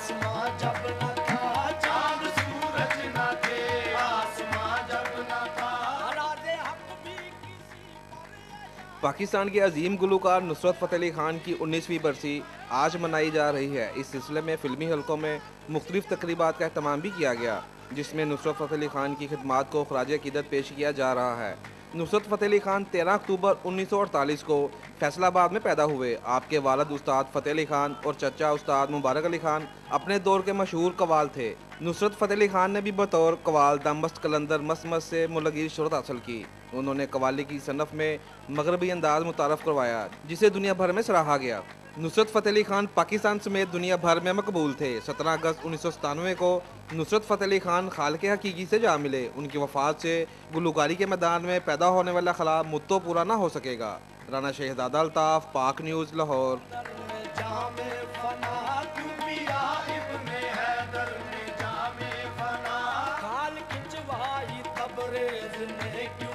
आसमां जब न था चांद सूरज न थे, आसमां जब न था राज़े हक भी किसी। पाकिस्तान के अजीम गुलूकार नुसरत फ़तेह अली खान की 19वीं बरसी आज मनाई जा रही है। इस सिलसिले में फ़िल्मी हलकों में मुख्तलिफ तकरीबात का अहतमाम भी किया गया, जिसमें नुसरत फ़तेह अली खान की खिदमात को ख़राज अक़ीदत पेश किया जा रहा है। नुसरत फ़तेह अली खान 13 अक्टूबर 1948 को फैसलाबाद में पैदा हुए। आपके वालिद उस्ताद फ़तेह अली खान और चचा उस्ताद मुबारक अली खान अपने दौर के मशहूर कवाल थे। नुसरत फ़तेह अली खान ने भी बतौर कवाल दमस्त कलंदर मसमस से मुलगी शोहरत हासिल की। उन्होंने कवाली की सनफ़ में मगरबी अंदाज मुतारफ़ करवाया, जिसे दुनिया भर में सराहा गया। नुसरत फ़तेह अली खान पाकिस्तान समेत दुनिया भर में मकबूल थे। 17 अगस्त 1997 को नुसरत फ़तेह अली खान खालिक़ हकीकी से जा मिले। उनकी वफ़ात से गुलूकारी के मैदान में पैदा होने वाला खला मुद्दों पूरा ना हो सकेगा। राना शहजादा अल्ताफ़, पाक न्यूज़, लाहौर। जामे फना क्यों पिया इब्ने हैदर ने जामे फना, खाल खिंचवाई तबरेज़ ने क्यों